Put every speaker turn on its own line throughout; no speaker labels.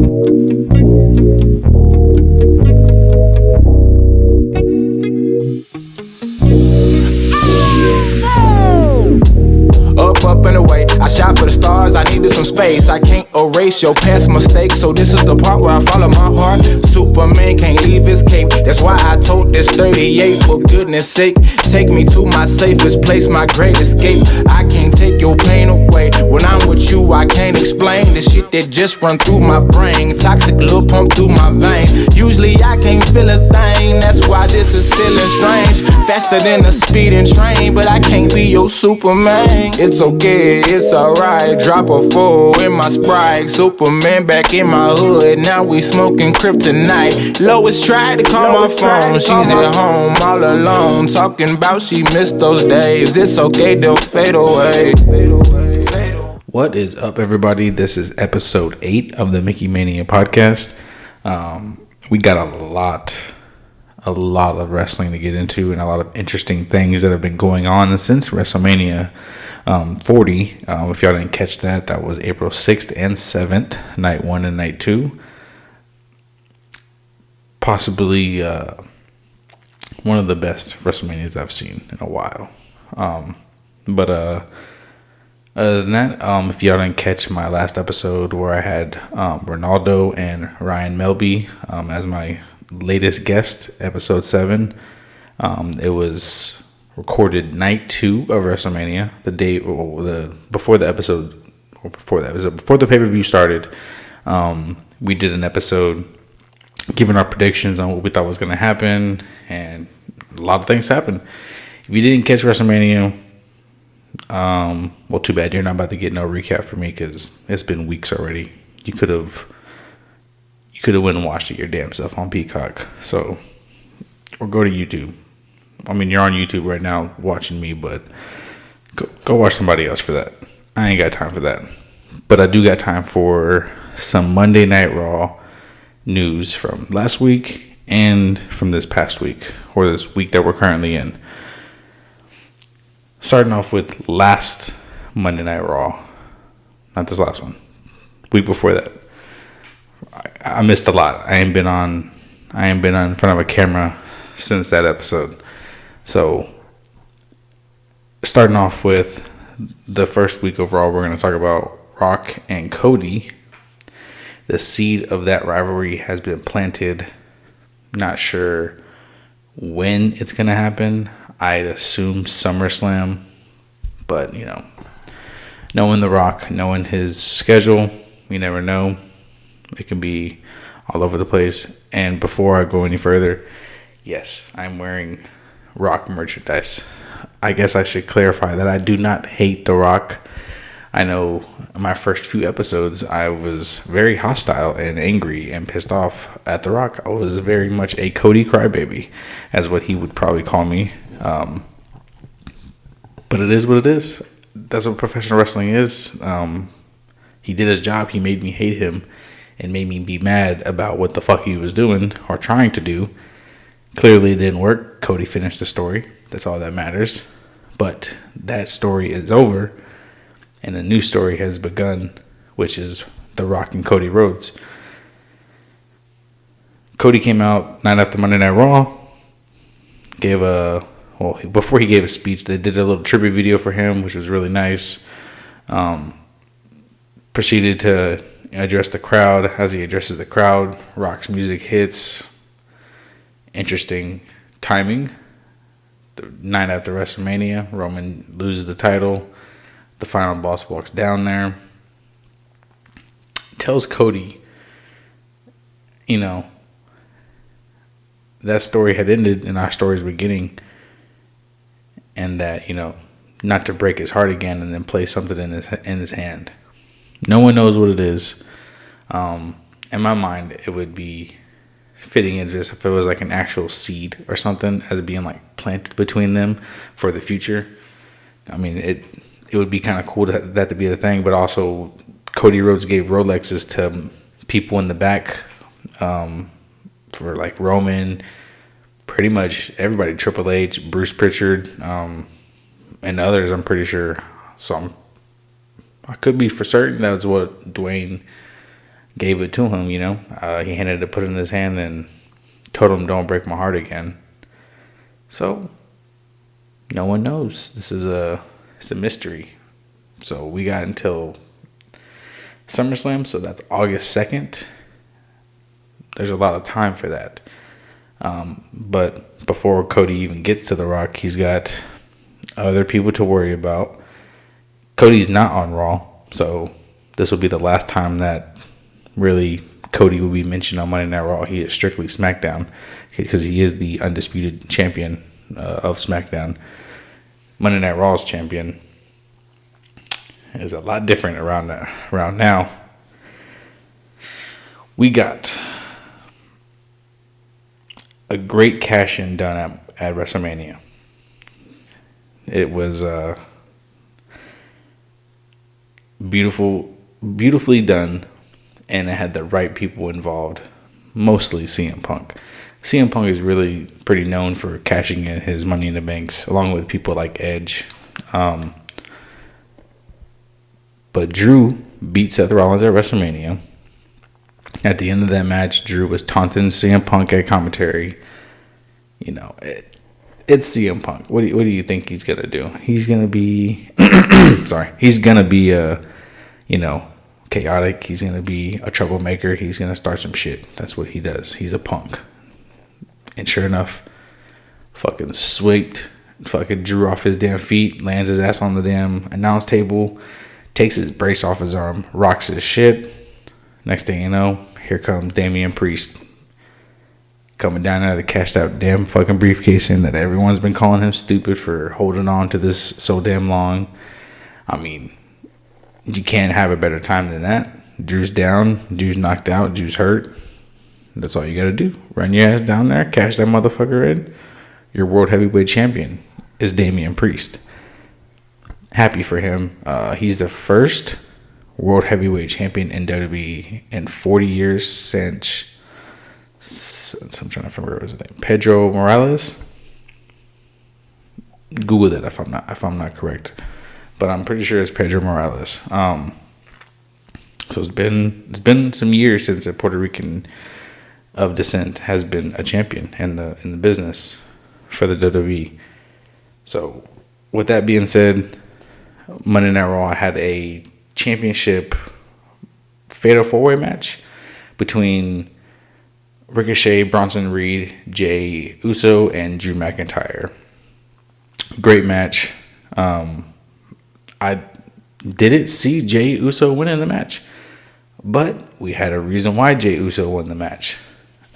Up and away. I shot for the stars, I needed some space. I can't erase your past mistakes, so this is the part where I follow my heart. Superman can't leave his cape, that's why I told this 38. For goodness sake, take me to my safest place, my great escape. I can't take your pain away. When I'm with you, I can't explain the shit that just run through my brain. Toxic little pump through my veins. Usually I can't feel a thing, that's why this is feeling strange. Faster than a speeding train, but I can't be your Superman. It's okay, it's alright. Drop a four in my Sprite. Superman back in my hood. Now we smoking kryptonite. Lois tried to call my phone. She's at home all alone. Talking about she missed those days. It's okay, they'll fade away.
What is up, everybody? This is episode 8 of the Mickey Mania podcast. We got a lot of wrestling to get into and a lot of interesting things that have been going on since WrestleMania 40. If y'all didn't catch that, that was April 6th and 7th, night 1 and night 2. Possibly one of the best WrestleManias I've seen in a while. But other than that, if y'all didn't catch my last episode where I had Ronaldo and Ryan Melby as my latest guest, episode 7, it was recorded night 2 of WrestleMania, the day before the pay-per-view started. We did an episode giving our predictions on what we thought was going to happen, and a lot of things happened. If you didn't catch WrestleMania, well, too bad. You're not about to get no recap from me because it's been weeks already. You could have went and watched it your damn self on Peacock. So, or go to YouTube. I mean, you're on YouTube right now watching me, but go watch somebody else for that. I ain't got time for that. But I do got time for some Monday Night Raw news from last week and from this past week, or this week that we're currently in. Starting off with last Monday Night Raw. Not this last one. Week before that. I missed a lot. I ain't been on in front of a camera since that episode. So, starting off with the first week of Raw, we're going to talk about Rock and Cody. The seed of that rivalry has been planted. Not sure when it's going to happen. I'd assume SummerSlam. But, knowing The Rock, knowing his schedule, you never know. It can be all over the place. And before I go any further, yes, I'm wearing Rock merchandise. I guess I should clarify that I do not hate The Rock. I know in my first few episodes, I was very hostile and angry and pissed off at The Rock. I was very much a Cody crybaby, as what he would probably call me. But it is what it is. That's what professional wrestling is. He did his job. He made me hate him and made me be mad about what the fuck he was doing or trying to do. Clearly it didn't work. Cody finished the story. That's all that matters. But that story is over, and a new story has begun, which is The Rock and Cody Rhodes. Cody came out night after Monday Night Raw, before he gave a speech, they did a little tribute video for him, which was really nice. Proceeded to address the crowd. As he addresses the crowd, Rock's music hits. Interesting timing. The night after WrestleMania, Roman loses the title. The final boss walks down there. Tells Cody, that story had ended and our story's beginning. And that, not to break his heart again and then place something in his hand. No one knows what it is. In my mind, it would be fitting into this if it was like an actual seed or something as being like planted between them for the future. I mean, it would be kind of cool that to be the thing, but also Cody Rhodes gave Rolexes to people in the back for like Roman, pretty much everybody, Triple H, Bruce Pritchard, and others, I'm pretty sure. So I could be for certain that's what Dwayne gave it to him. He handed it, put it in his hand, and told him, "Don't break my heart again." So no one knows. It's a mystery. So we got until SummerSlam, so that's August 2nd. There's a lot of time for that. But before Cody even gets to The Rock, he's got other people to worry about. Cody's not on Raw, so this will be the last time that really Cody will be mentioned on Monday Night Raw. He is strictly SmackDown because he is the undisputed champion of SmackDown. Monday Night Raw's champion is a lot different around now. We got a great cash-in done at WrestleMania. It was beautifully done, and it had the right people involved, mostly CM Punk. CM Punk is really pretty known for cashing in his Money in the Banks, along with people like Edge. But Drew beat Seth Rollins at WrestleMania. At the end of that match, Drew was taunting CM Punk at commentary. It's CM Punk. What do you think he's gonna do? He's gonna be He's gonna be chaotic. He's gonna be a troublemaker. He's gonna start some shit. That's what he does. He's a punk. And sure enough, fucking Drew off his damn feet, lands his ass on the damn announce table, takes his brace off his arm, rocks his shit. Next thing you know, here comes Damian Priest coming down out of the cashed out damn fucking briefcase, and that everyone's been calling him stupid for holding on to this so damn long. I mean, you can't have a better time than that. Drew's down, Drew's knocked out, Drew's hurt. That's all you gotta do. Run your ass down there, cash that motherfucker in. Your world heavyweight champion is Damian Priest. Happy for him. He's the first world heavyweight champion in WWE in 40 years since I'm trying to remember his name. Pedro Morales. Google that if I'm not correct, but I'm pretty sure it's Pedro Morales. So it's been some years since a Puerto Rican of descent has been a champion in the business for the WWE. So with that being said, Monday Night Raw had a championship fatal 4-way match between Ricochet, Bronson Reed, Jey Uso, and Drew McIntyre. Great match. I didn't see Jey Uso winning the match, but we had a reason why Jey Uso won the match.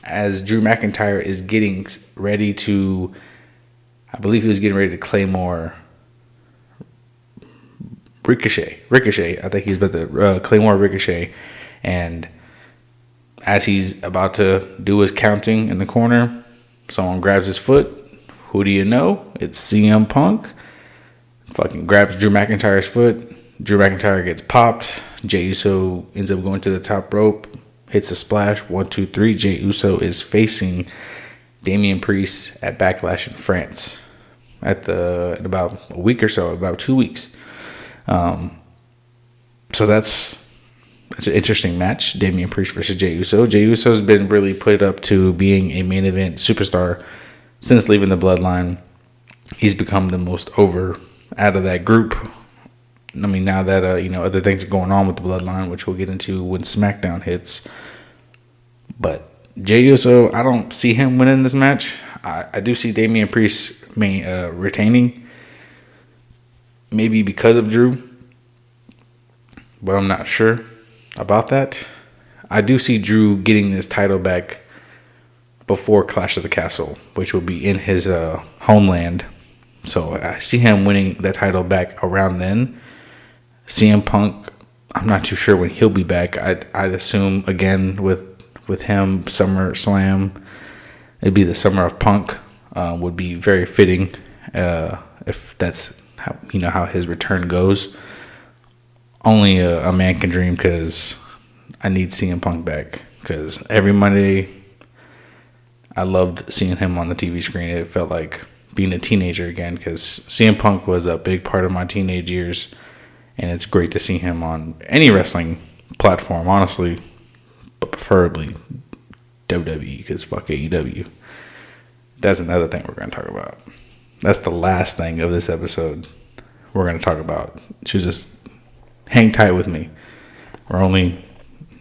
As Drew McIntyre is getting ready to, I believe he was getting ready to Claymore Ricochet. I think he's about to Claymore Ricochet, and as he's about to do his counting in the corner, someone grabs his foot. Who do you know? It's CM Punk. Fucking grabs Drew McIntyre's foot. Drew McIntyre gets popped. Jey Uso ends up going to the top rope. Hits a splash. 1, 2, 3. Jey Uso is facing Damian Priest at Backlash in France in about a week or so, about 2 weeks. So that's an interesting match. Damian Priest versus Jey Uso. Jey Uso's been really put up to being a main event superstar since leaving the Bloodline. He's become the most over out of that group. I mean, now that other things are going on with the Bloodline, which we'll get into when SmackDown hits. But Jey Uso, I don't see him winning this match. I do see Damian Priest retaining, maybe because of Drew, but I'm not sure about that. I do see Drew getting this title back before Clash of the Castle, which will be in his homeland. So I see him winning that title back around then. CM Punk, I'm not too sure when he'll be back. I'd assume, again, with him, SummerSlam, it'd be the Summer of Punk, would be very fitting if that's how his return goes. Only a man can dream, because I need CM Punk back, because every Monday I loved seeing him on the TV screen. It felt like being a teenager again, because CM Punk was a big part of my teenage years, and it's great to see him on any wrestling platform, honestly. but preferably WWE, because fuck AEW. That's another thing we're going to talk about. That's the last thing of this episode we're going to talk about. So just hang tight with me. We're only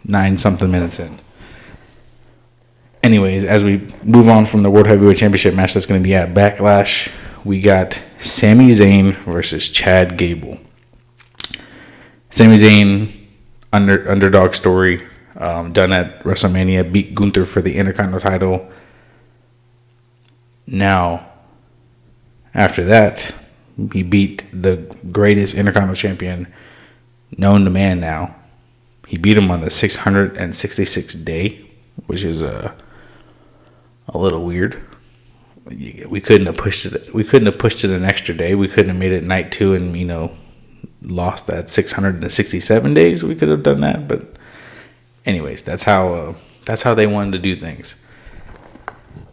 9-something minutes in. Anyways, as we move on from the World Heavyweight Championship match that's going to be at Backlash, we got Sami Zayn versus Chad Gable. Sami Zayn, underdog story, done at WrestleMania, beat Gunther for the Intercontinental title. Now, after that, he beat the greatest Intercontinental champion known to man now. He beat him on the 666th day, which is a little weird. We couldn't have pushed it. We couldn't have pushed it an extra day. We couldn't have made it night 2 and lost that 667 days. We could have done that, but anyways, that's how they wanted to do things.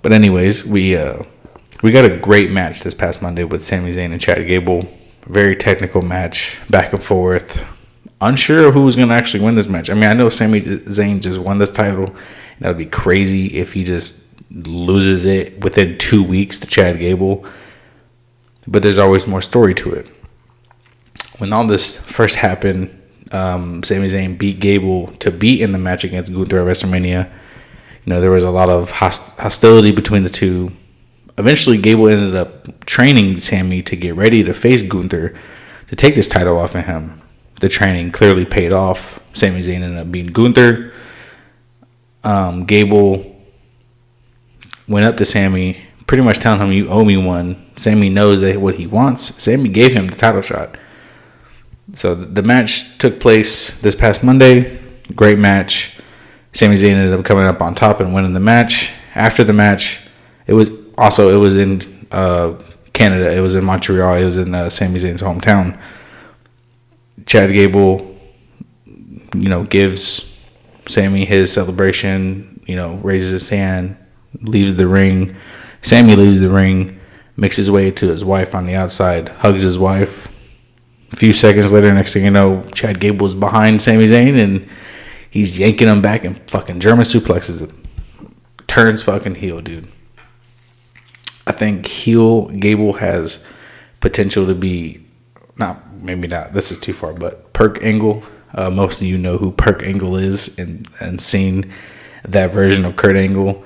But anyways, we got a great match this past Monday with Sami Zayn and Chad Gable. Very technical match, back and forth. Unsure of who was going to actually win this match. I mean, I know Sami Zayn just won this title. That would be crazy if he just loses it within 2 weeks to Chad Gable. But there's always more story to it. When all this first happened, Sami Zayn beat Gable to be in the match against Gunther at WrestleMania. There was a lot of hostility between the two. Eventually, Gable ended up training Sami to get ready to face Gunther to take this title off of him. The training clearly paid off. Sami Zayn ended up beating Gunther. Gable went up to Sami, pretty much telling him, "You owe me one." Sami knows that what he wants. Sami gave him the title shot. So the match took place this past Monday. Great match. Sami Zayn ended up coming up on top and winning the match. After the match, it was in Canada. It was in Montreal. It was in Sami Zayn's hometown. Chad Gable, gives Sami his celebration. Raises his hand, leaves the ring. Sami leaves the ring, makes his way to his wife on the outside, hugs his wife. A few seconds later, next thing you know, Chad Gable is behind Sami Zayn and he's yanking him back and fucking German suplexes him. Turns fucking heel, dude. I think heel Gable has potential to be, maybe not, this is too far, but Perk Angle. Most of you know who Perk Angle is and seen that version of Kurt Angle.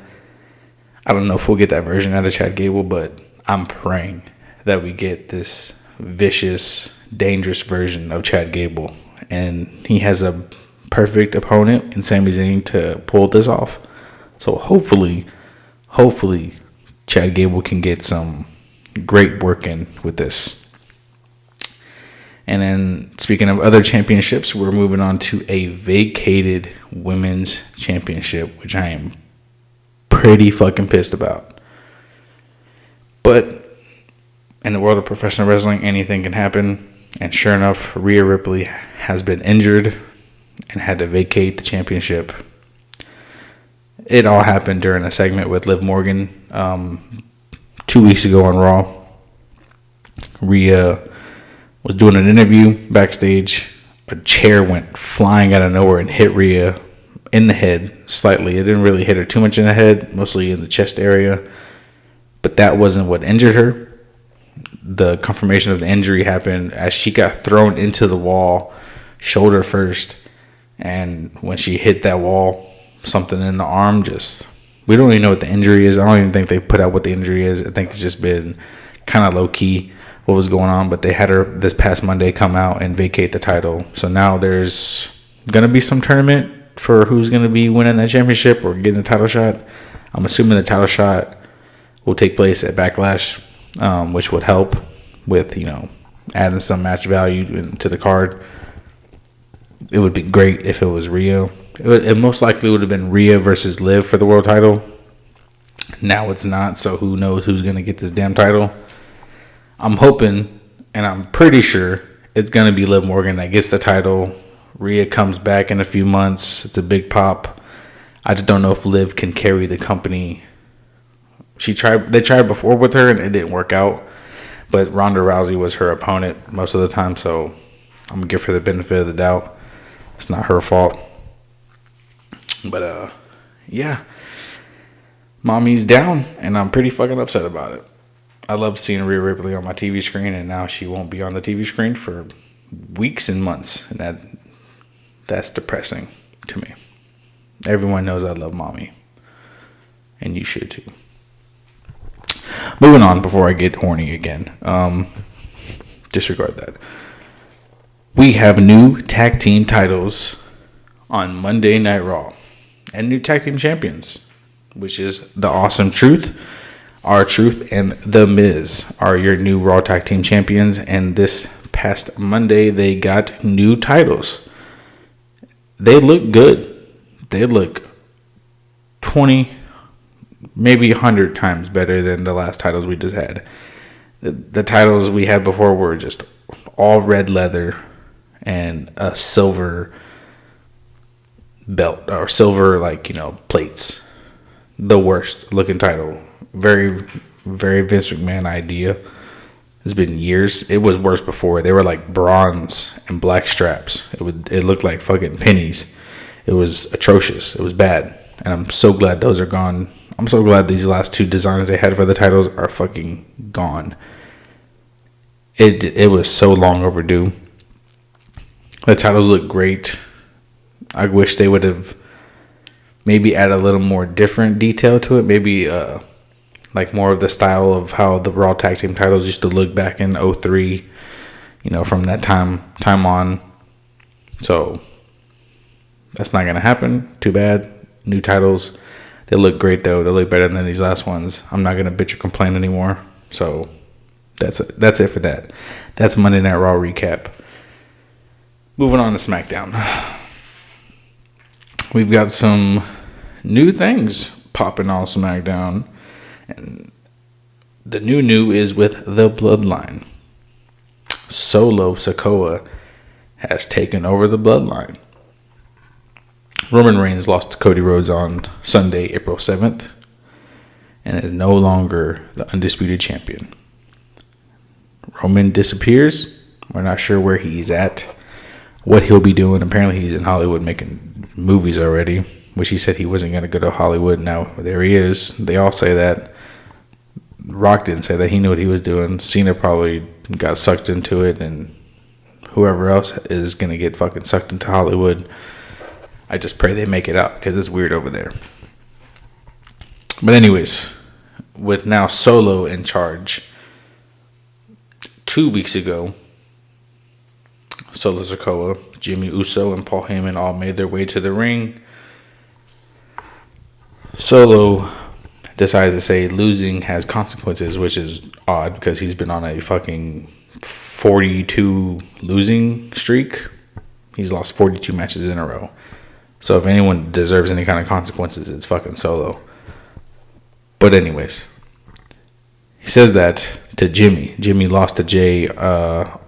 I don't know if we'll get that version out of Chad Gable, but I'm praying that we get this vicious, dangerous version of Chad Gable. And he has a perfect opponent in Sami Zayn to pull this off. So hopefully, Chad Gable can get some great work in with this. And then, speaking of other championships, we're moving on to a vacated women's championship, which I am pretty fucking pissed about. But in the world of professional wrestling, anything can happen. And sure enough, Rhea Ripley has been injured and had to vacate the championship. It all happened during a segment with Liv Morgan 2 weeks ago on Raw. Rhea was doing an interview backstage. A chair went flying out of nowhere and hit Rhea in the head slightly. It didn't really hit her too much in the head, mostly in the chest area. But that wasn't what injured her. The confirmation of the injury happened as she got thrown into the wall, shoulder first. And when she hit that wall, something in the arm we don't even know what the injury is. I don't even think they put out what the injury is. I think it's just been kind of low key what was going on, but they had her this past Monday come out and vacate the title. So now there's going to be some tournament for who's going to be winning that championship or getting the title shot. I'm assuming the title shot will take place at Backlash, which would help with, adding some match value to the card. It would be great if it was Rhea. It most likely would have been Rhea versus Liv for the world title. Now it's not, so who knows who's going to get this damn title. I'm hoping, and I'm pretty sure, it's going to be Liv Morgan that gets the title. Rhea comes back in a few months. It's a big pop. I just don't know if Liv can carry the company. They tried before with her, and it didn't work out. But Ronda Rousey was her opponent most of the time, so I'm going to give her the benefit of the doubt. It's not her fault. But yeah, Mommy's down, and I'm pretty fucking upset about it. I love seeing Rhea Ripley on my TV screen, and now she won't be on the TV screen for weeks and months, and that's depressing to me. Everyone knows I love Mommy, and you should too. Moving on before I get horny again. Disregard that. We have new tag team titles on Monday Night Raw, and new tag team champions, which is the Awesome Truth, R-Truth, and The Miz are your new Raw tag team champions. And this past Monday, they got new titles. They look good. They look 20, maybe 100 times better than the last titles we just had. The titles we had before were just all red leather and a silver belt, or silver, plates. The worst looking title. Very, very Vince McMahon idea. It's been years. It was worse before. They were like bronze and black straps. It looked like fucking pennies. It was atrocious. It was bad. And I'm so glad those are gone. I'm so glad these last two designs they had for the titles are fucking gone. It was so long overdue. The titles look great. I wish they would have maybe add a little more different detail to it. Maybe like more of the style of how the Raw Tag Team titles used to look back in 2003, from that time on. So that's not going to happen. Too bad. New titles. They look great, though. They look better than these last ones. I'm not going to bitch or complain anymore. So that's it for that. That's Monday Night Raw recap. Moving on to SmackDown. We've got some new things popping on SmackDown. And the new is with the Bloodline. Solo Sikoa has taken over the Bloodline. Roman Reigns lost to Cody Rhodes on Sunday, April 7th, and is no longer the undisputed champion. Roman disappears. We're not sure where he's at, what he'll be doing. Apparently he's in Hollywood making movies already, which he said he wasn't going to go to Hollywood. Now there he is. They all say that. Rock didn't say that. He knew what he was doing. Cena probably got sucked into it, and whoever else is going to get fucking sucked into Hollywood. I just pray they make it out, because it's weird over there. But anyways, with now Solo in charge, 2 weeks ago, Solo Sikoa, Jimmy Uso, and Paul Heyman all made their way to the ring. Solo decided to say losing has consequences, which is odd because he's been on a fucking 42 losing streak. He's lost 42 matches in a row. So if anyone deserves any kind of consequences, it's fucking Solo. But anyways, he says that to Jimmy. Jimmy lost to Jay at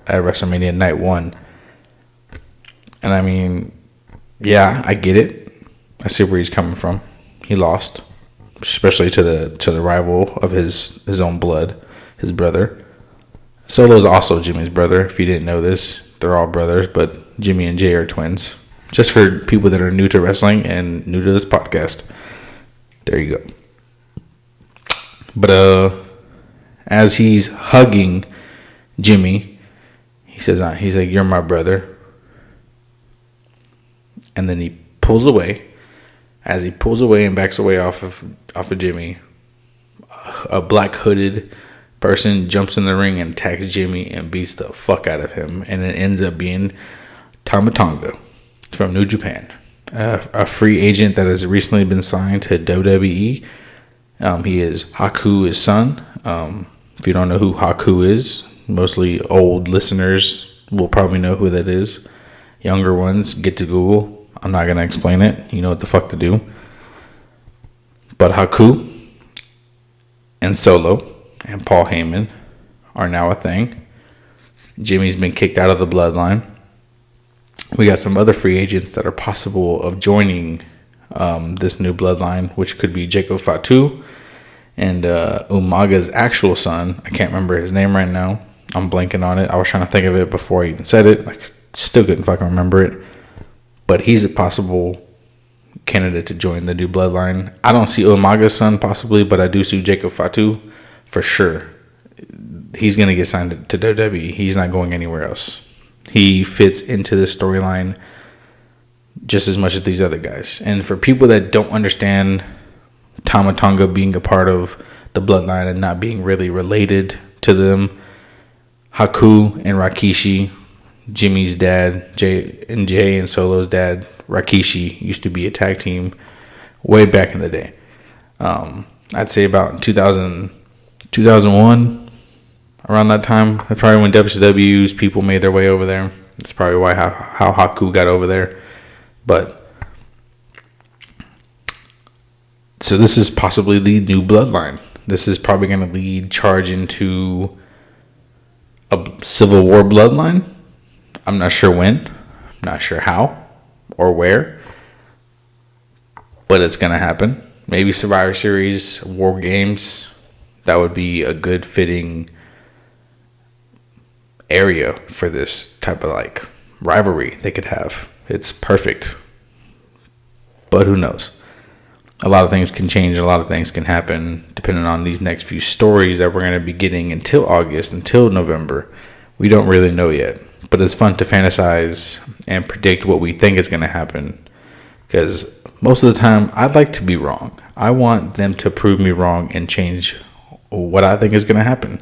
WrestleMania Night 1. And I mean, yeah, I get it. I see where he's coming from. He lost, especially to the rival of his own blood, his brother. Solo's also Jimmy's brother. If you didn't know this, they're all brothers, but Jimmy and Jay are twins. Just for people that are new to wrestling and new to this podcast. There you go. But as he's hugging Jimmy, he's like, "You're my brother." And then he pulls away. As he pulls away and backs away off of Jimmy, a black hooded person jumps in the ring and attacks Jimmy and beats the fuck out of him. And it ends up being Tama Tonga from New Japan, a free agent that has recently been signed to WWE. He is Haku's son. If you don't know who Haku is, mostly old listeners will probably know who that is. Younger ones, get to Google. I'm not going to explain it. You know what the fuck to do. But Haku and Solo and Paul Heyman are now a thing. Jimmy's been kicked out of the Bloodline. We got some other free agents that are possible of joining this new Bloodline, which could be Jacob Fatu and Umaga's actual son. I can't remember his name right now. I'm blanking on it. I was trying to think of it before I even said it. Still couldn't fucking remember it. But he's a possible candidate to join the new bloodline. I don't see Umaga's son possibly, but I do see Jacob Fatu for sure. He's going to get signed to WWE. He's not going anywhere else. He fits into this storyline just as much as these other guys. And for people that don't understand Tama Tonga being a part of the bloodline and not being really related to them, Haku and Rikishi, Jimmy's dad, Jay and Solo's dad, Rikishi, used to be a tag team way back in the day. I'd say about 2001, around that time. That's probably when WCW's people made their way over there. That's probably why how Haku got over there. But so this is possibly the new bloodline. This is probably going to lead charge into a Civil War bloodline. I'm not sure when, I'm not sure how or where, but it's going to happen. Maybe Survivor Series, War Games. That would be a good fitting area for this type of like rivalry they could have. It's perfect. But who knows? A lot of things can change. A lot of things can happen depending on these next few stories that we're going to be getting until August, until November. We don't really know yet. But it's fun to fantasize and predict what we think is going to happen. Because most of the time, I'd like to be wrong. I want them to prove me wrong and change what I think is going to happen.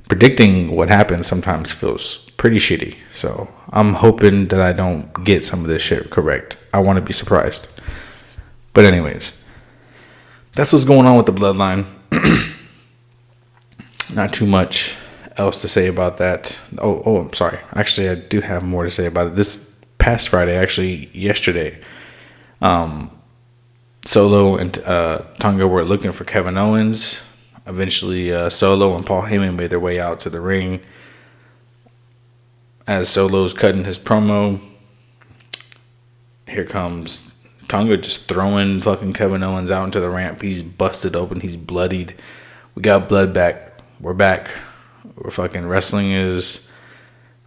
Predicting what happens sometimes feels pretty shitty. So I'm hoping that I don't get some of this shit correct. I want to be surprised. But anyways, that's what's going on with the bloodline. Not too much else to say about that. I'm sorry. Actually, I do have more to say about it. This past Friday, actually yesterday, Solo and Tonga were looking for Kevin Owens. Eventually, Solo and Paul Heyman made their way out to the ring. As Solo's cutting his promo, here comes Tonga just throwing fucking Kevin Owens out into the ramp. He's busted open. He's bloodied. We got blood back. We're back. We're fucking wrestling is,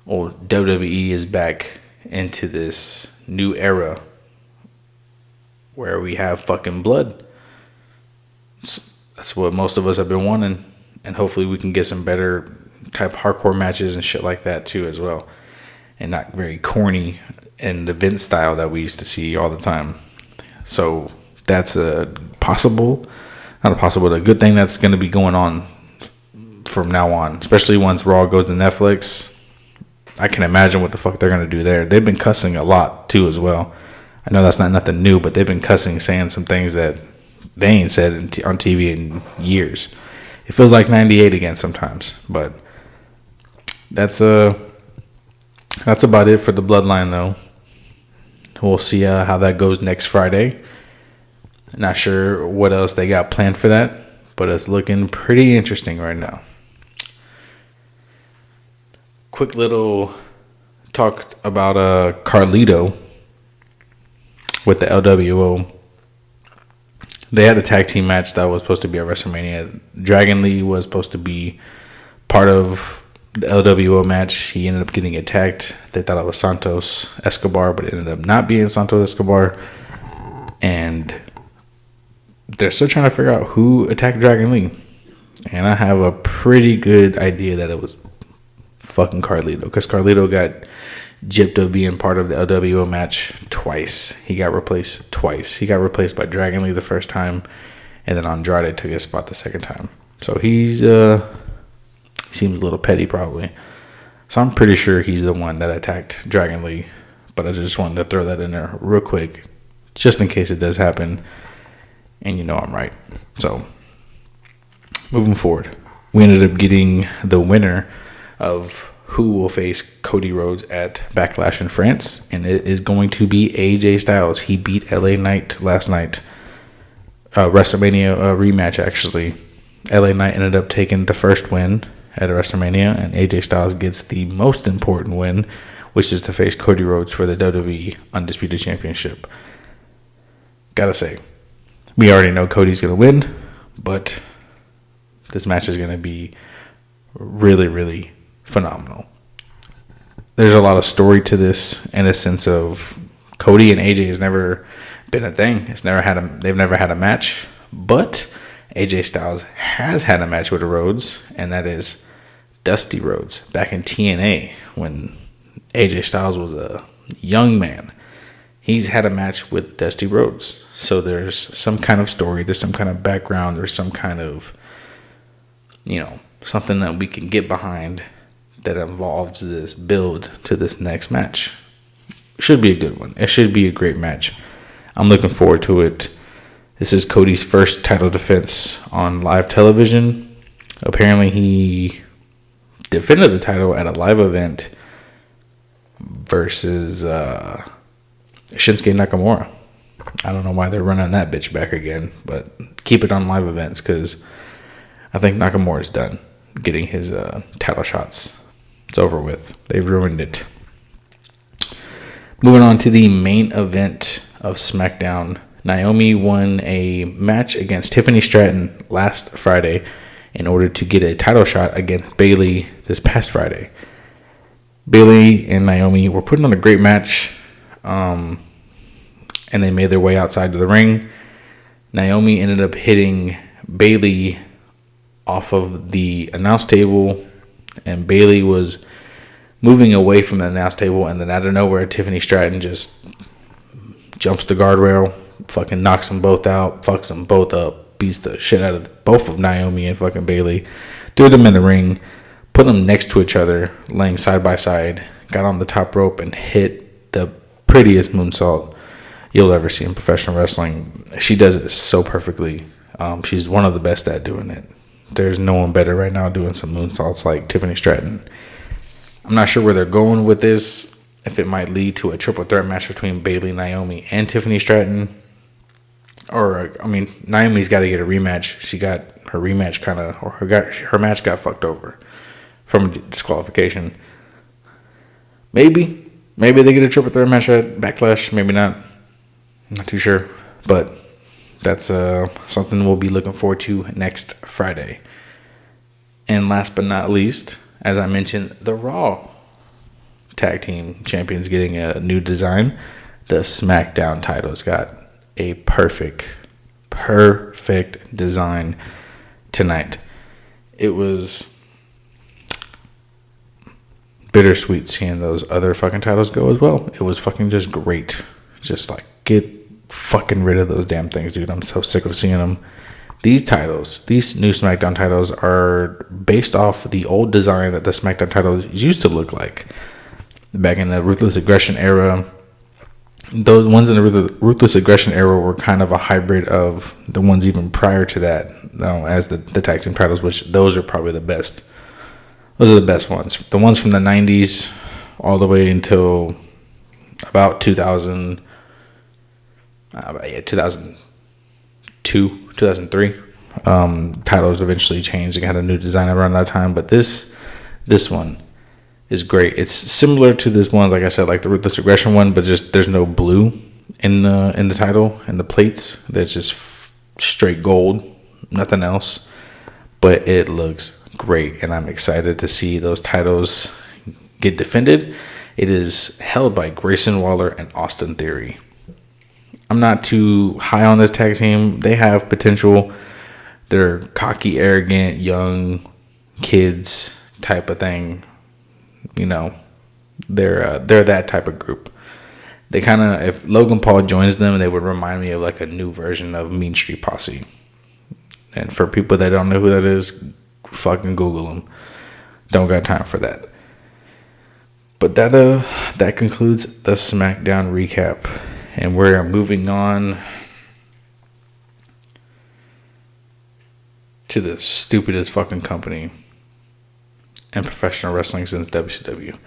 or WWE is back into this new era where we have fucking blood. That's what most of us have been wanting, and hopefully we can get some better type hardcore matches and shit like that too as well, and not very corny and the Vince style that we used to see all the time. So that's a good thing that's going to be going on from now on, especially once Raw goes to Netflix. I can imagine what the fuck they're going to do there. They've been cussing a lot too as well. I know that's not nothing new, but they've been cussing, saying some things that they ain't said on TV in years. It feels like 98 again sometimes, but that's about it for the bloodline though. We'll see how that goes next Friday. Not sure what else they got planned for that, but it's looking pretty interesting right now. Quick little talk about Carlito with the LWO. They had a tag team match that was supposed to be at WrestleMania. Dragon Lee was supposed to be part of the LWO match. He ended up getting attacked. They thought it was Santos Escobar, but it ended up not being Santos Escobar. And they're still trying to figure out who attacked Dragon Lee. And I have a pretty good idea that it was fucking Carlito, because Carlito got gypped of being part of the LWO match twice. He got replaced twice. He got replaced by Dragon Lee the first time, and then Andrade took his spot the second time. So he seems a little petty probably. So I'm pretty sure he's the one that attacked Dragon Lee. But I just wanted to throw that in there real quick, just in case it does happen. And you know I'm right. So moving forward, we ended up getting the winner of who will face Cody Rhodes at Backlash in France, and it is going to be AJ Styles. He beat LA Knight last night. WrestleMania rematch, actually. LA Knight ended up taking the first win at WrestleMania, and AJ Styles gets the most important win, which is to face Cody Rhodes for the WWE Undisputed Championship. Gotta say, we already know Cody's gonna win, but this match is gonna be really, really phenomenal. There's a lot of story to this, in a sense of Cody and AJ has never been a thing. They've never had a match, but AJ Styles has had a match with the Rhodes, and that is Dusty Rhodes back in TNA when AJ Styles was a young man. He's had a match with Dusty Rhodes. So there's some kind of story, there's some kind of background, there's some kind of, something that we can get behind that involves this build to this next match. Should be a good one. It should be a great match. I'm looking forward to it. This is Cody's first title defense on live television. Apparently he defended the title at a live event versus Shinsuke Nakamura. I don't know why they're running that bitch back again, but keep it on live events because I think Nakamura's done getting his title shots. It's over with. They've ruined it. Moving on to the main event of SmackDown. Naomi won a match against Tiffany Stratton last Friday in order to get a title shot against Bayley this past Friday. Bayley and Naomi were putting on a great match, and they made their way outside of the ring. Naomi ended up hitting Bayley off of the announce table, and Bayley was moving away from the announce table, and then out of nowhere, Tiffany Stratton just jumps the guardrail, fucking knocks them both out, fucks them both up, beats the shit out of both of Naomi and fucking Bayley, threw them in the ring, put them next to each other, laying side by side, got on the top rope and hit the prettiest moonsault you'll ever see in professional wrestling. She does it so perfectly. She's one of the best at doing it. There's no one better right now doing some moonsaults like Tiffany Stratton. I'm not sure where they're going with this. If it might lead to a triple threat match between Bayley, Naomi, and Tiffany Stratton. Naomi's got to get a rematch. She got her rematch her match got fucked over from disqualification. Maybe they get a triple threat match at Backlash. Maybe not. I'm not too sure. But that's something we'll be looking forward to next Friday. And last but not least, as I mentioned, the Raw Tag Team Champions getting a new design. The SmackDown titles got a perfect design tonight. It was bittersweet seeing those other fucking titles go as well. It was fucking just great. Just like, get fucking rid of those damn things, dude. I'm so sick of seeing them. These new SmackDown titles are based off the old design that the SmackDown titles used to look like back in the Ruthless Aggression era. Those ones in the Ruthless Aggression era were kind of a hybrid of the ones even prior to that, as the tag team titles, which those are probably the best. Those are the best ones. The ones from the 90s all the way until about 2000. 2002, 2003. Titles eventually changed. They had a new design around that time, but this one is great. It's similar to this one, like I said, like the Ruthless Aggression one, but just there's no blue in the title and the plates. There's just straight gold, nothing else. But it looks great, and I'm excited to see those titles get defended. It is held by Grayson Waller and Austin Theory. I'm not too high on this tag team. They have potential. They're cocky, arrogant, young kids type of thing. They're that type of group. They kind of, if Logan Paul joins them, they would remind me of like a new version of Mean Street Posse. And for people that don't know who that is, fucking Google them. Don't got time for that. But that concludes the SmackDown recap. And we're moving on to the stupidest fucking company in professional wrestling since WCW.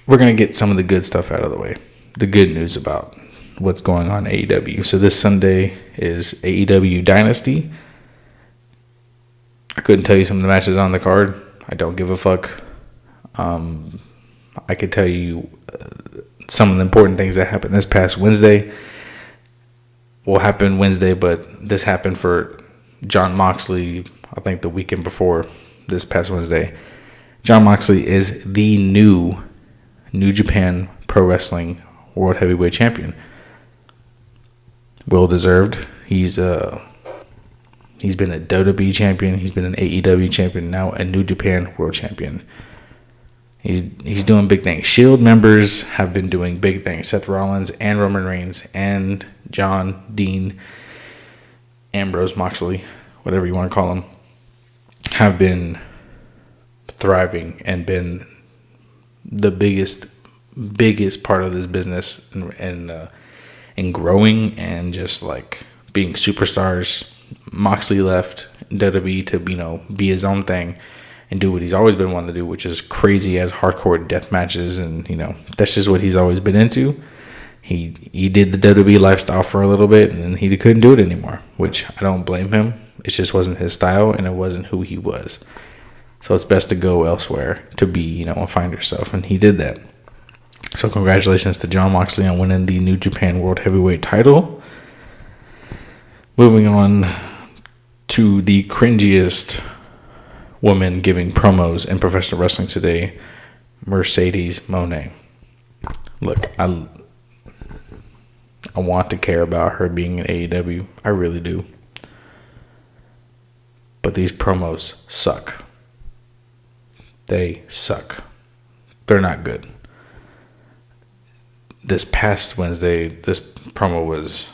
We're going to get some of the good stuff out of the way. The good news about what's going on in AEW. So this Sunday is AEW Dynasty. I couldn't tell you some of the matches on the card. I don't give a fuck. I could tell you some of the important things that happened this past Wednesday will happen Wednesday, but this happened for Jon Moxley, I think the weekend before this past Wednesday. Jon Moxley is the new New Japan Pro Wrestling World Heavyweight Champion. Well deserved. He's been a WWE champion. He's been an AEW champion. Now a New Japan World Champion. He's doing big things. Shield members have been doing big things. Seth Rollins and Roman Reigns and John, Dean, Ambrose, Moxley, whatever you want to call them, have been thriving and been the biggest part of this business and growing and just like being superstars. Moxley left WWE to be his own thing and do what he's always been wanting to do, which is crazy as hardcore death matches, and that's just what he's always been into. He did the WWE lifestyle for a little bit, and then he couldn't do it anymore, which I don't blame him. It just wasn't his style, and it wasn't who he was. So it's best to go elsewhere to be, and find yourself, and he did that. So congratulations to Jon Moxley on winning the New Japan World Heavyweight title. Moving on to the cringiest woman giving promos in professional wrestling today, Mercedes Moné. Look, I want to care about her being in AEW. I really do. But these promos suck. They suck. They're not good. This past Wednesday, this promo was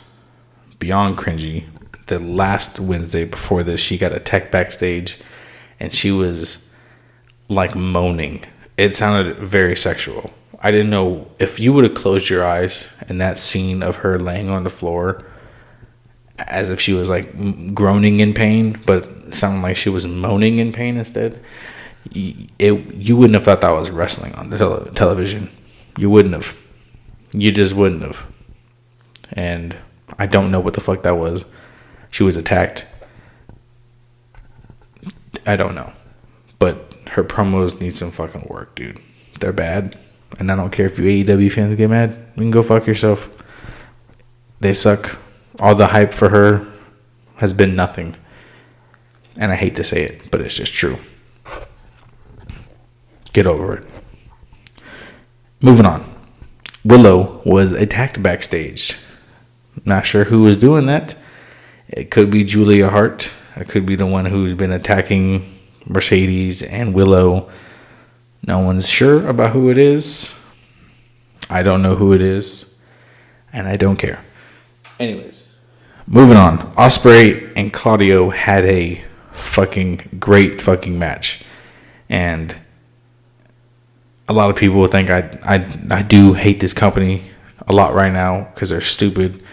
beyond cringy. The last Wednesday before this, she got attacked backstage, and she was like moaning. It sounded very sexual. I didn't know if you would have closed your eyes in that scene of her laying on the floor as if she was like groaning in pain, but it sounded like she was moaning in pain instead. You wouldn't have thought that was wrestling on the television. You wouldn't have. You just wouldn't have. And I don't know what the fuck that was. She was attacked. I don't know. But her promos need some fucking work, dude. They're bad. And I don't care if you AEW fans get mad. You can go fuck yourself. They suck. All the hype for her has been nothing. And I hate to say it, but it's just true. Get over it. Moving on. Willow was attacked backstage. Not sure who was doing that. It could be Julia Hart. It could be the one who's been attacking Mercedes and Willow. No one's sure about who it is. I don't know who it is. And I don't care. Anyways. Moving on. Ospreay and Claudio had a fucking great fucking match. And a lot of people think I do hate this company a lot right now because they're stupid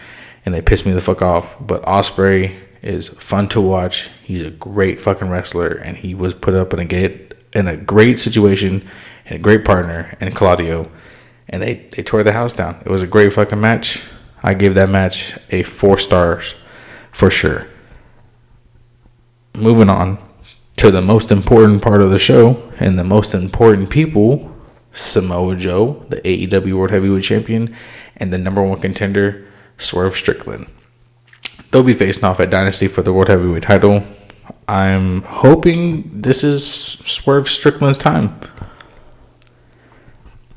and they piss me the fuck off. But Ospreay is fun to watch. He's a great fucking wrestler, and he was put up in a great situation and a great partner in Claudio, and they tore the house down. It was a great fucking match. I gave that match a 4 stars for sure. Moving on to the most important part of the show and the most important people. Samoa Joe, the AEW World Heavyweight Champion, and the number 1 contender, Swerve Strickland. They'll be facing off at Dynasty for the World Heavyweight title. I'm hoping this is Swerve Strickland's time.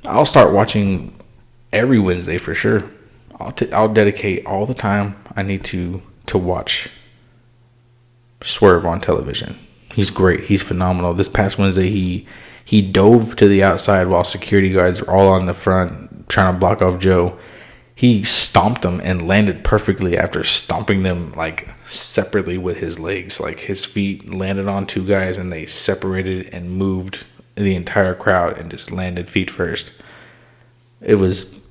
I'll start watching every Wednesday for sure. I'll dedicate all the time I need to watch Swerve on television. He's great. He's phenomenal. This past Wednesday, he dove to the outside while security guards were all on the front trying to block off Joe. He stomped them and landed perfectly after stomping them like separately with his legs. Like his feet landed on 2 guys and they separated and moved the entire crowd and just landed feet first. It was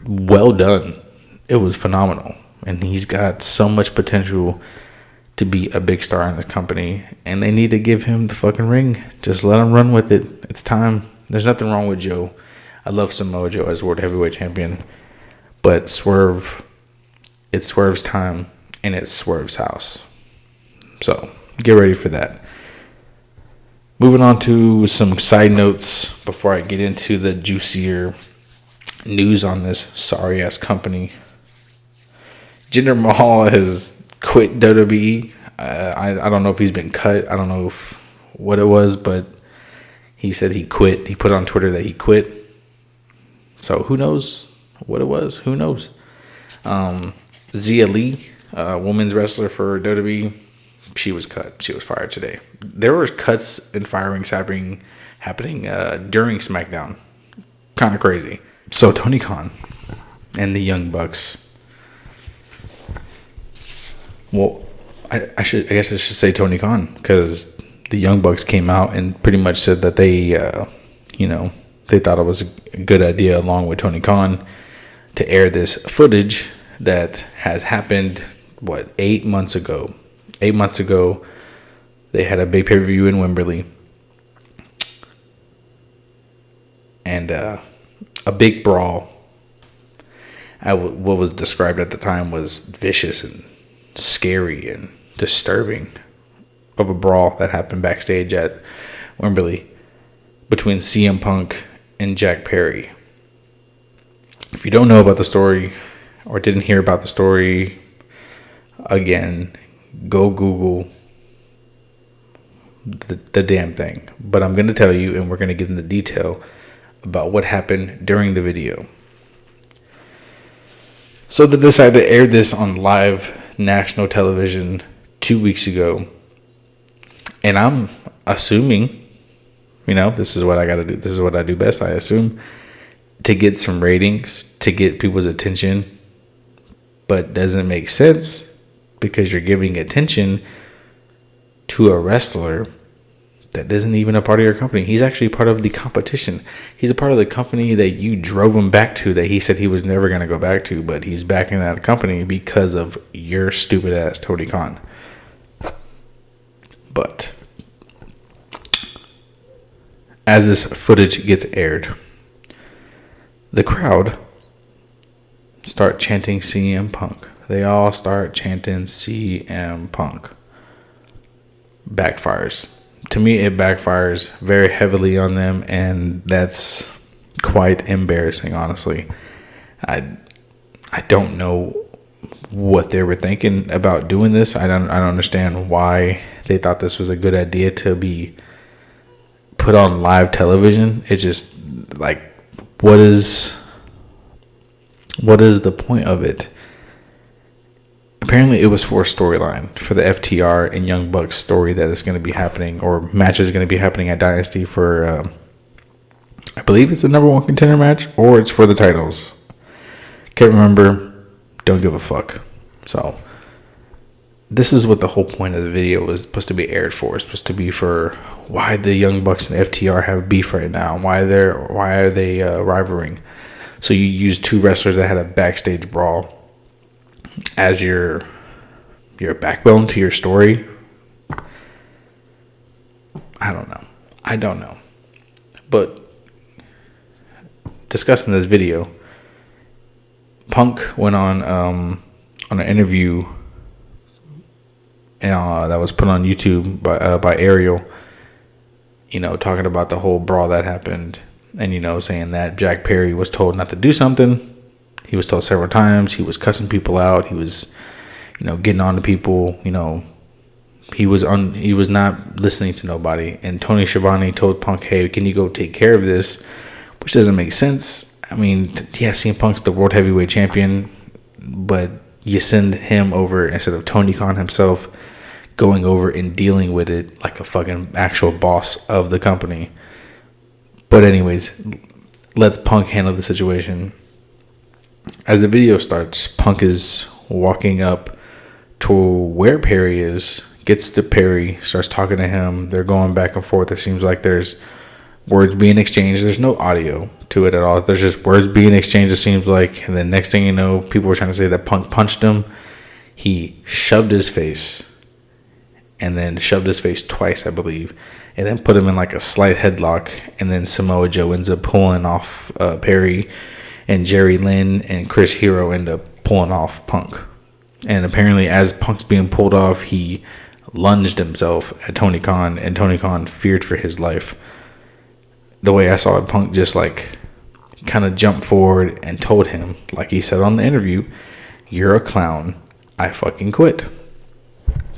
well done. It was phenomenal. And he's got so much potential to be a big star in this company, and they need to give him the fucking ring. Just let him run with it. It's time. There's nothing wrong with Joe. I love Samoa Joe as World Heavyweight Champion, but Swerve, it's Swerve's time, and it's Swerve's house. So get ready for that. Moving on to some side notes before I get into the juicier news on this sorry ass company. Jinder Mahal has quit WWE. I don't know if he's been cut. I don't know what it was, but he said he quit. He put on Twitter that he quit. So who knows what it was. Who knows? Zia Lee, women's wrestler for WWE, she was cut. She was fired today. There were cuts and firings happening during SmackDown. Kind of crazy. So Tony Khan and the Young Bucks. Well, I guess I should say Tony Khan, because the Young Bucks came out and pretty much said that they thought it was a good idea, along with Tony Khan, to air this footage that has happened, 8 months ago. 8 months ago, they had a big pay-per-view in Wembley. And a big brawl. What was described at the time was vicious and scary and disturbing of a brawl that happened backstage at Wembley between CM Punk and Jack Perry. If you don't know about the story or didn't hear about the story, again, go Google the damn thing. But I'm going to tell you, and we're going to get into detail about what happened during the video. So they decided to air this on live national television 2 weeks ago. And I'm assuming, this is what I got to do. This is what I do best, I assume, to get some ratings, to get people's attention. But doesn't make sense, because you're giving attention to a wrestler that isn't even a part of your company. He's actually part of the competition. He's a part of the company that you drove him back to, that he said he was never going to go back to, but he's back in that company because of your stupid ass Tony Khan. But as this footage gets aired, the crowd start chanting CM Punk. They all start chanting CM Punk. Backfires. To me, it backfires very heavily on them, and that's quite embarrassing, honestly. I don't know what they were thinking about doing this. I don't understand why they thought this was a good idea to be put on live television. It's just like, what is the point of it? Apparently, it was for a storyline, for the FTR and Young Bucks story that is going to be happening, or match is going to be happening at Dynasty for, I believe it's the number one contender match, or it's for the titles. Can't remember. Don't give a fuck. So, this is what the whole point of the video is supposed to be aired for. It's supposed to be for why the Young Bucks and FTR have beef right now. Why are they rivaling? So you use two wrestlers that had a backstage brawl as your backbone to your story. I don't know. But discussing this video, Punk went on an interview that was put on YouTube by Ariel, talking about the whole brawl that happened, and saying that Jack Perry was told not to do something. He was told several times. He was cussing people out. He was, getting on to people. He was not listening to nobody. And Tony Schiavone told Punk, "Hey, can you go take care of this?" Which doesn't make sense. I mean, yeah, CM Punk's the world heavyweight champion, but you send him over instead of Tony Khan himself going over and dealing with it like a fucking actual boss of the company. But anyways, let's Punk handle the situation. As the video starts, Punk is walking up to where Perry is, gets to Perry, starts talking to him. They're going back and forth. It seems like there's words being exchanged. There's no audio to it at all. There's just words being exchanged, it seems like. And then next thing you know, people were trying to say that Punk punched him. He shoved his face, and then shoved his face twice, I believe, and then put him in like a slight headlock. And then Samoa Joe ends up pulling off Perry, and Jerry Lynn and Chris Hero end up pulling off Punk. And apparently, as Punk's being pulled off, he lunged himself at Tony Khan, and Tony Khan feared for his life. The way I saw it, Punk just kind of jumped forward and told him, like he said on the interview, "You're a clown. I fucking quit."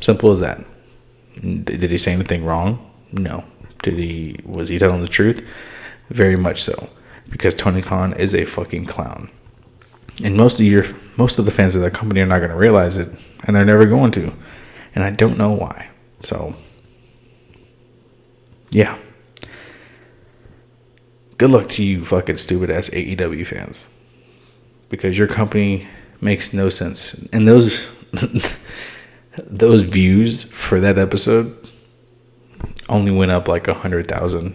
Simple as that. Did he say anything wrong? No. Was he telling the truth? Very much so. Because Tony Khan is a fucking clown. And most of the fans of that company are not going to realize it, and they're never going to. And I don't know why. So, yeah. Good luck to you fucking stupid ass AEW fans. Because your company makes no sense. And those views for that episode only went up like 100,000.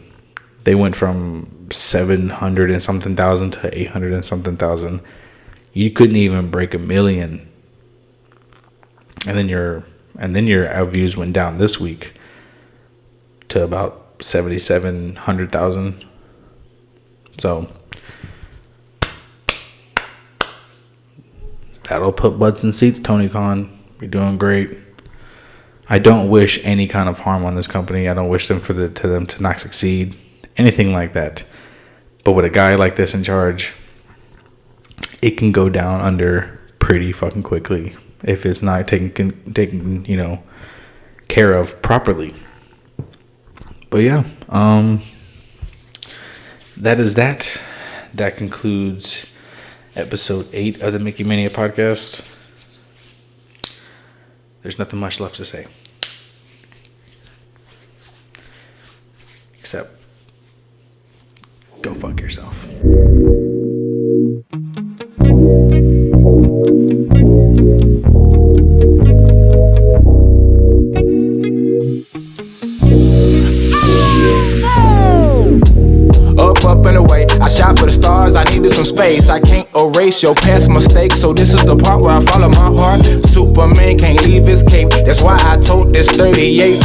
They went from 700 and something thousand to 800 and something thousand. You couldn't even break 1 million. And then your views went down this week to about 7,700,000. So that'll put butts in seats, Tony Khan. You're doing great. I don't wish any kind of harm on this company. I don't wish them to not succeed, anything like that. But with a guy like this in charge, it can go down under pretty fucking quickly if it's not taken care of properly. But yeah, that is that. That concludes episode 8 of the Mickey Mania podcast. There's nothing much left to say. Except, go fuck yourself.
Up and away, I shot for the stars, I needed some space. I can't erase your past mistakes, so this is the part where I follow my heart. Superman can't leave his cape, that's why I told this 38.